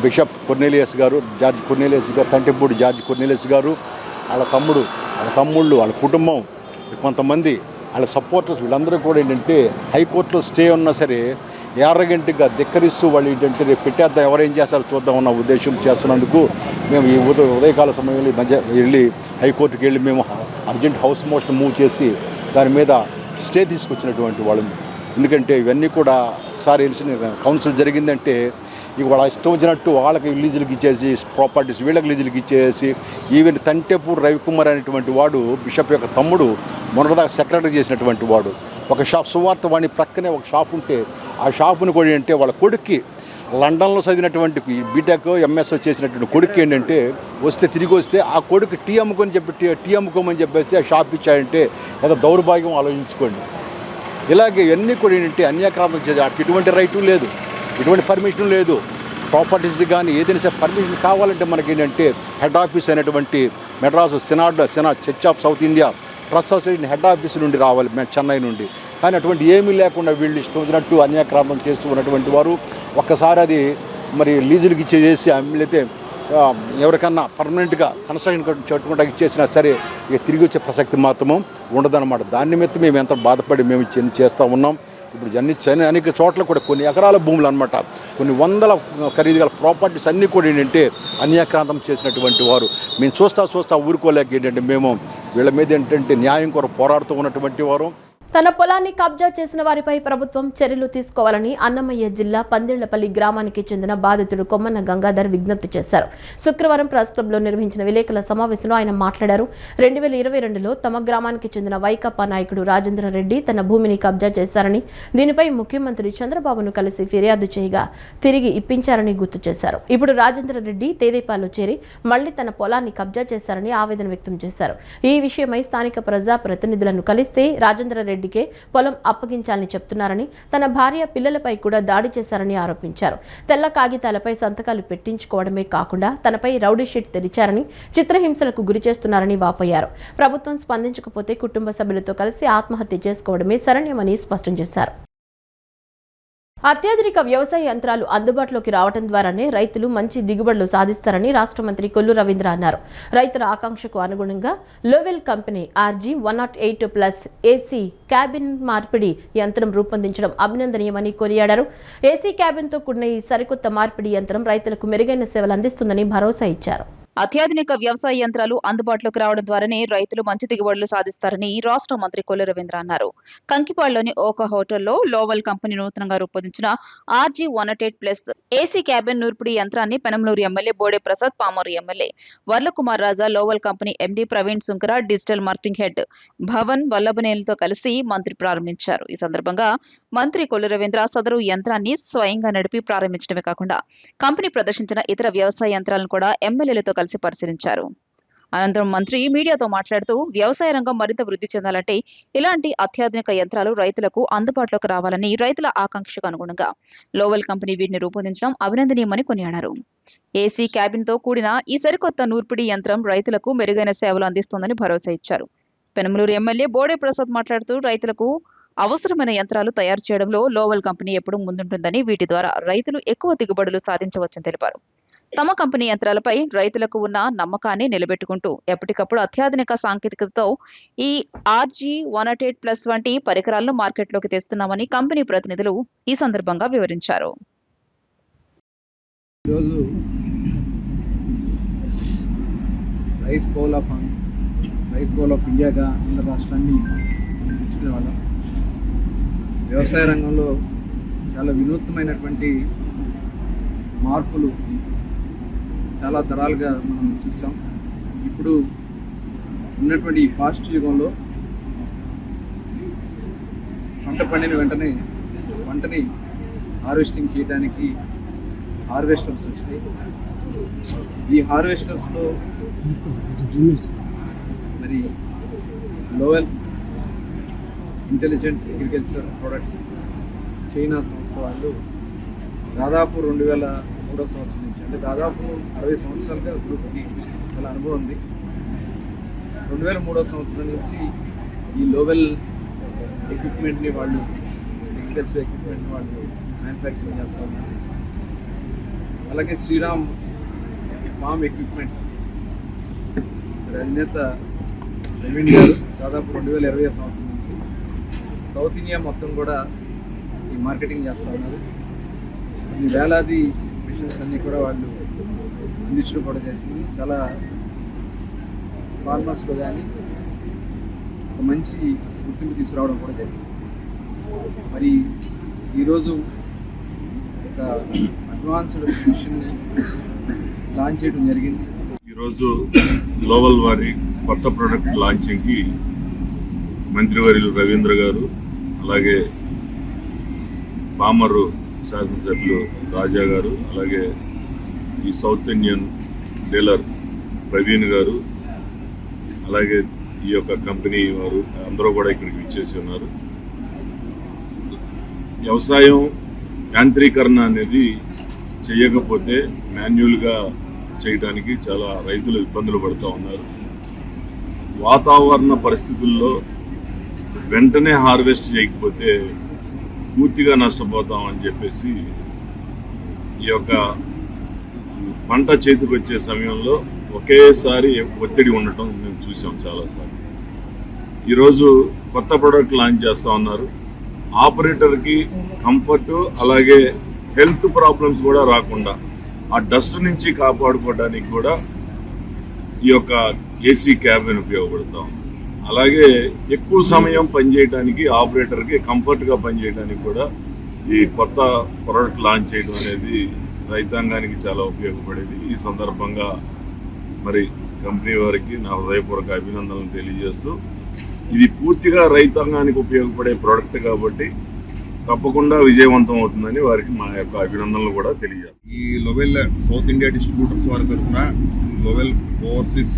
బిషప్ కొర్నేలియస్ గారు, జార్జ్ కొర్నేలియస్ గారు, కంటెంపూడి జార్జ్ కొర్నేలియస్ గారు, వాళ్ళ తమ్ముళ్ళు, వాళ్ళ కుటుంబం, కొంతమంది వాళ్ళ సపోర్టర్స్ వీళ్ళందరూ కూడా ఏంటంటే హైకోర్టులో స్టే ఉన్నా సరే యారగంటిగా ధిక్కరిస్తూ వాళ్ళు ఏంటంటే రేపు పెట్టేద్దాం, ఎవరేం చేస్తారో చూద్దామన్న ఉద్దేశం చేస్తున్నందుకు మేము ఈ ఉదయకాల సమయంలో వెళ్ళి హైకోర్టుకి వెళ్ళి మేము అర్జెంట్ హౌస్ మోషన్ మూవ్ చేసి దాని మీద స్టే తీసుకొచ్చినటువంటి వాళ్ళని. ఎందుకంటే ఇవన్నీ కూడా ఒకసారి తెలిసిన కౌన్సిల్ జరిగిందంటే ఇక వాళ్ళ ఇష్టం వచ్చినట్టు వాళ్ళకి లీజులకి ఇచ్చేసి, ప్రాపర్టీస్ వీళ్ళకి లీజులకి ఇచ్చేసి, ఈవెన్ తంటేపూర్ రవికుమార్ అనేటువంటి వాడు బిషప్ యొక్క తమ్ముడు మొన్నటిదాకా సెక్రటరీ చేసినటువంటి వాడు. ఒక షాప్ సువార్త వాణి ప్రక్కనే ఒక షాప్ ఉంటే ఆ షాపుని కూడా అంటే వాళ్ళ కొడుక్కి లండన్లో చదివినటువంటి బీటెక్ ఎంఎస్ చేసినటువంటి కొడుకు ఏంటంటే తిరిగి వస్తే ఆ కొడుకు టీ అమ్ముకోమని చెప్పేసి ఆ షాప్ ఇచ్చాడంటే ఏదో దౌర్భాగ్యం ఆలోచించుకోండి. ఇలాగే ఇవన్నీ కూడా ఏంటంటే అన్యాక్రాంతం చేసి ఎటువంటి రైటు లేదు, ఎటువంటి పర్మిషన్ లేదు. ప్రాపర్టీస్ కానీ ఏదైనా సరే పర్మిషన్ కావాలంటే మనకి ఏంటంటే హెడ్ ఆఫీస్ అయినటువంటి Madras synod church of South India trust society head office నుండి రావాలి, చెన్నై నుండి. కానీ అటువంటి ఏమీ లేకుండా వీళ్ళు ఇష్టం వచ్చినట్టు అన్యాక్రాంతం చేస్తూ ఉన్నటువంటి వారు ఒక్కసారి అది మరి లీజులకు ఇచ్చేసి అమ్మితే ఎవరికన్నా పర్మనెంట్గా కన్స్ట్రక్షన్ చెట్టుకుంటా ఇచ్చేసినా సరే ఇక తిరిగి వచ్చే ప్రసక్తి మాత్రము ఉండదన్నమాట. దాని నిమిత్తం మేము ఎంత బాధపడి మేము చేస్తూ ఉన్నాం. ఇప్పుడు అనేక చోట్ల కూడా కొన్ని ఎకరాల భూములు అనమాట, కొన్ని వందల ఖరీదు గల ప్రాపర్టీస్ అన్నీ కూడా ఏంటంటే అన్యాక్రాంతం చేసినటువంటి వారు. మేము చూస్తా ఊరుకోలేక ఏంటంటే మేము వీళ్ళ మీద ఏంటంటే న్యాయం కొరకు పోరాడుతూ ఉన్నటువంటి వారు. తన పొలాన్ని కబ్జా చేసిన వారిపై ప్రభుత్వం చర్యలు తీసుకోవాలని అన్నమయ్య జిల్లా పందిళ్లపల్లి గ్రామానికి చెందిన బాధితుడు కొమ్మన్న గంగాధర్ విజ్ఞప్తి చేశారు. శుక్రవారం ప్రెస్ క్లబ్లో నిర్వహించిన విలేకరుల సమావేశంలో ఆయన మాట్లాడారు. 2022లో తమ గ్రామానికి చెందిన వైకాపా నాయకుడు రాజేంద్ర రెడ్డి తన భూమిని కబ్జా చేశారని, దీనిపై ముఖ్యమంత్రి చంద్రబాబును కలిసి ఫిర్యాదు చేయగా తిరిగి ఇప్పించారని గుర్తు చేశారు. ఇప్పుడు రాజేంద్ర రెడ్డి తేదేపాల్లో చేరి మళ్లీ తన పొలాన్ని కబ్జా చేశారని ఆవేదన వ్యక్తం చేశారు. ఈ విషయమై స్థానిక ప్రజా ప్రతినిధులను కలిస్తే రాజేంద్ర రెడ్డికే పొలం అప్పగించాలని చెప్తున్నారని, తన భార్య పిల్లలపై కూడా దాడి చేశారని ఆరోపించారు. తెల్ల కాగితాలపై సంతకాలు పెట్టించుకోవడమే కాకుండా తనపై రౌడీ షీట్ తెరిచారని, చిత్రహింసలకు గురి చేస్తున్నారని వాపోయారు. ప్రభుత్వం స్పందించకపోతే కుటుంబ సభ్యులతో కలిసి ఆత్మహత్య చేసుకోవడమే శరణ్యమని స్పష్టం చేశారు. అత్యాధునిక వ్యవసాయ యంత్రాలు అందుబాటులోకి రావడం ద్వారానే రైతులు మంచి దిగుబడులు సాధిస్తారని రాష్ట్ర మంత్రి కొల్లు రవీంద్ర అన్నారు. రైతుల ఆకాంక్షకు అనుగుణంగా Lowell company RG 108+ AC cabin మార్పిడి యంత్రం రూపొందించడం అభినందనీయమని కొనియాడారు. AC క్యాబిన్తో కూడిన ఈ సరికొత్త మార్పిడి యంత్రం రైతులకు మెరుగైన సేవలు అందిస్తుందని భరోసా ఇచ్చారు. అత్యాధునిక వ్యవసాయ యంత్రాలు అందుబాటులోకి రావడం ద్వారానే రైతులు మంచి దిగుబడులు సాధిస్తారని రాష్ట్ర మంత్రి కొల్లు రవీంద్ర అన్నారు. కంకిపాడులోని ఒక హోటల్లో లోవల్ కంపెనీ నూతనంగా రూపొందించిన RG 108+ AC క్యాబిన్ నూర్పిడి యంత్రాన్ని Penamaluru MLA Bode Prasad, Pamuru MLA Varlakumar Raja, Lovol company MD Praveen Sunkara, digital marketing head Bhavan వల్లభనేలతో కలిసి మంత్రి ప్రారంభించారు. ఈ సందర్భంగా మంత్రి కొల్లు రవీంద్ర సదరు యంత్రాన్ని స్వయంగా నడిపి ప్రారంభించడమే కాకుండా కంపెనీ ప్రదర్శించిన ఇతర వ్యవసాయ యంత్రాలను కూడా ఎమ్మెల్యేలతో కలిసి పరిశీలించారు. అనంతరం మంత్రి మీడియాతో మాట్లాడుతూ వ్యవసాయ రంగం మరింత వృద్ధి చెందాలంటే ఇలాంటి అత్యాధునిక యంత్రాలు రైతులకు అందుబాటులోకి రావాలని, రైతుల ఆకాంక్షకు అనుగుణంగా లోవల్ కంపెనీ వీటిని రూపొందించడం అభినందనీయమని కొనియాడారు. AC క్యాబిన్తో కూడిన ఈ సరికొత్త నూర్పిడి యంత్రం రైతులకు మెరుగైన సేవలు అందిస్తోందని భరోసా ఇచ్చారు. పెనమలూరు ఎమ్మెల్యే బోడే ప్రసాద్ మాట్లాడుతూ రైతులకు అవసరమైన యంత్రాలు తయారు చేయడంలో లోవల్ కంపెనీ ఎప్పుడూ ముందుంటుందని, వీటి ద్వారా రైతులు ఎక్కువ దిగుబడులు సాధించవచ్చని తెలిపారు. తమ కంపెనీ యంత్రాలపై రైతులకు ఉన్న నమ్మకాన్ని నిలబెట్టుకుంటూ ఎప్పటికప్పుడు అత్యాధునిక సాంకేతికతతో ఈ RG 108+ వంటి పరికరాలను మార్కెట్లోకి తెస్తున్నామని కంపెనీ ప్రతినిధులు ఈ సందర్భంగా వివరించారు. రైస్ బౌల్ ఆఫ్ ఇండియాగా ఆంధ్ర రాష్ట్రాన్ని తీసుకునే వాళ్ళం. వ్యవసాయ రంగంలో చాలా వినూత్నమైనటువంటి మార్పులు చాలా తరాలుగా మనం చూస్తాం. ఇప్పుడు ఉన్నటువంటి ఈ ఫాస్ట్ యుగంలో పంట పండిన వెంటనే పంటని హార్వెస్టింగ్ చేయడానికి హార్వెస్టర్స్ వచ్చినాయి. ఈ హార్వెస్టర్స్లో మరి Lowell intelligent agriculture products China సంస్థ వాళ్ళు దాదాపు 2003వ సంవత్సరం నుంచి, అంటే దాదాపు 60 సంవత్సరాలుగా గ్రూప్కి చాలా అనుభవం ఉంది. 2003వ సంవత్సరం నుంచి ఈ లోవెల్ ఎక్విప్మెంట్ని వాళ్ళు, అగ్రికల్చర్ ఎక్విప్మెంట్ని వాళ్ళు మ్యానుఫ్యాక్చరింగ్ చేస్తూ ఉన్నారు. అలాగే శ్రీరామ్ ఫార్మ్ ఎక్విప్మెంట్స్ అధినేత ప్రవీణ్ గారు దాదాపు 2020వ సంవత్సరం నుంచి సౌత్ ఇండియా మొత్తం కూడా ఈ మార్కెటింగ్ చేస్తూ ఉన్నారు. ఈ వేలాది మిషన్స్ అన్నీ కూడా వాళ్ళు అందించడం కూడా జరిగింది. చాలా ఫార్మర్స్లో కానీ ఒక మంచి గుర్తింపు తీసుకురావడం కూడా జరిగింది. మరి ఈరోజు ఒక అడ్వాన్స్డ్ మిషన్ని లాంచ్ చేయడం జరిగింది. ఈరోజు గ్లోబల్ వారి కొత్త ప్రోడక్ట్ లాంచింగ్కి మంత్రివర్యులు రవీంద్ర గారు, అలాగే పామరు శాసనసభ్యులు రాజా గారు, అలాగే ఈ సౌత్ ఇండియన్ డీలర్ ప్రవీణ్ గారు, అలాగే ఈ యొక్క కంపెనీ వారు అందరూ కూడా ఇక్కడికి విచ్చేసి ఉన్నారు. వ్యవసాయం యాంత్రీకరణ అనేది చేయకపోతే మాన్యువల్గా చేయడానికి చాలా రైతులు ఇబ్బందులు పడుతూ ఉన్నారు. వాతావరణ పరిస్థితుల్లో వెంటనే హార్వెస్ట్ చేయకపోతే పూర్తిగా నష్టపోతామని చెప్పేసి ఈ యొక్క పంట చేతికి వచ్చే సమయంలో ఒకేసారి ఒత్తిడి ఉండటం మేము చూసాం చాలాసార్లు. ఈరోజు కొత్త ప్రోడక్ట్ లాంచ్ చేస్తూ ఉన్నారు. ఆపరేటర్కి కంఫర్ట్, అలాగే హెల్త్ ప్రాబ్లమ్స్ కూడా రాకుండా ఆ డస్ట్ నుంచి కాపాడుకోవడానికి కూడా ఈ యొక్క ఏసీ క్యాబిన్ ఉపయోగపడతాం. అలాగే ఎక్కువ సమయం పనిచేయడానికి ఆపరేటర్కి కంఫర్ట్గా పనిచేయడానికి కూడా ఈ కొత్త ప్రోడక్ట్ లాంచ్ చేయడం అనేది రైతాంగానికి చాలా ఉపయోగపడేది. ఈ సందర్భంగా మరి కంపెనీ వారికి నా హృదయపూర్వక అభినందనలు తెలియజేస్తూ, ఇది పూర్తిగా రైతాంగానికి ఉపయోగపడే ప్రోడక్ట్ కాబట్టి తప్పకుండా విజయవంతం అవుతుందని వారికి మా యొక్క అభినందనలు కూడా తెలియజేస్తాం. ఈ లొవెల్ సౌత్ ఇండియా డిస్ట్రిబ్యూటర్స్ వారి తరఫున Lovol overseas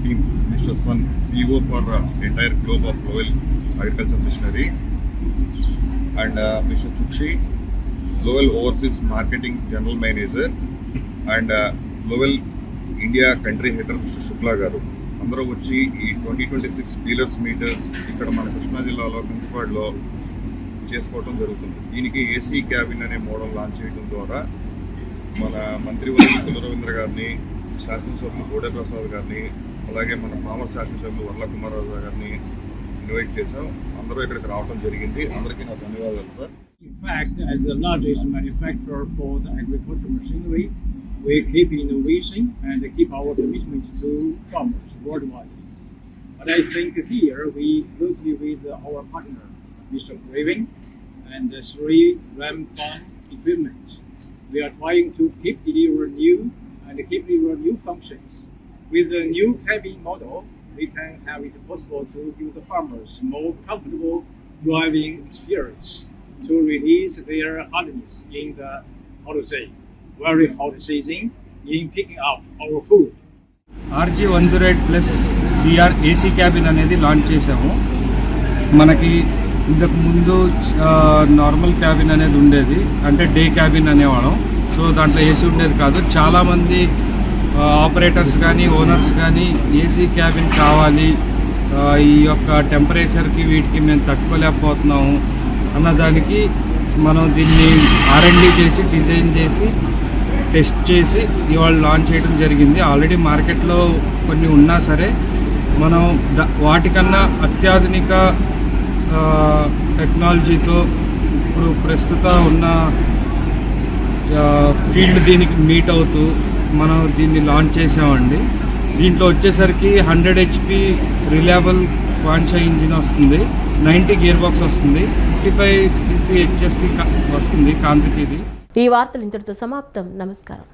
team mister Sun CEO for entire globe of Lovol agriculture machinery and mister Chukshi Lovol overseas marketing general manager and Lovol India country header mister Shukla గారు అందరూ వచ్చి ఈ 2026 డీలర్స్ మీట్ ఇక్కడ మన కృష్ణా జిల్లాలో కుంటుపాడులో చేసుకోవడం జరుగుతుంది. దీనికి ఏసీ క్యాబిన్ అనే మోడల్ లాంచ్ చేయడం ద్వారా మన మంత్రివర్యులు కులరవీంద్ర గారిని, శాసనసభ్యులు గోడే ప్రసాద్ గారిని, అలాగే మన పామర్ శాసనసభ్యులు వర్ల కుమారరాజు గారిని ఇన్వైట్ చేశాం. అందరూ ఇక్కడికి రావడం జరిగింది. అందరికీ నా ధన్యవాదాలు sir. In fact, as the largest manufacturer for the agricultural machinery, we keep innovation and keep our commitment to farmers worldwide. But I think here we closely with our partner, Mr. Praveen and Sri Ram Farm Equipment. We are trying to keep deliver new functions. With the new cabin model, we can have it possible to give the farmers more comfortable driving experience to release their hardness in the, very hot season in picking up our food. RG108+ CR AC cabin అనేది launch చేసాము. మనకి ఇంతకు ముందు normal cabin అనేది ఉండేది, అంటే day cabin అనేవాళ్ళం. So దాంట్లో AC ఉండేది కాదు. చాలామంది ఆపరేటర్స్ కానీ ఓనర్స్ కానీ ఏసీ క్యాబిన్ కావాలి, ఈ యొక్క టెంపరేచర్కి వీటికి మేము తట్టుకోలేకపోతున్నాము అన్నదానికి మనం దీన్ని R&D చేసి డిజైన్ చేసి టెస్ట్ చేసి ఇవాళ లాంచ్ చేయడం జరిగింది. ఆల్రెడీ మార్కెట్లో కొన్ని ఉన్నా సరే మనం వాటికన్నా అత్యాధునిక టెక్నాలజీతో ఇప్పుడు ప్రస్తుత ఉన్న ఫీల్డ్ దీనికి మీట్ అవుతూ మనం దీన్ని లాంచ్ చేసామండి. దీంట్లో వచ్చేసరికి 100 HP రిలయబుల్ క్వాన్షా ఇంజిన్ వస్తుంది, 90 గేర్ బాక్స్ వస్తుంది, 55 cc HSP వస్తుంది కాన్సకి. ఈ వార్తలు ఇంతటితో సమాప్తం. నమస్కారం.